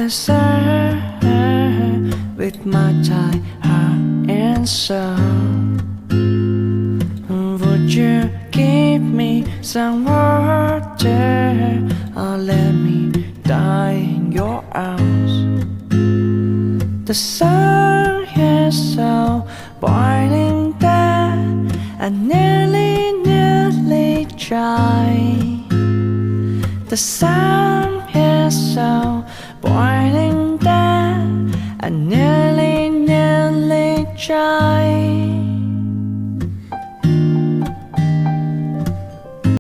desert with my tired heart and soul. Would you give me some water or let me die in your arms? The sun is so boiling that I nearly dry. The sun is so boiling that I nearly dry.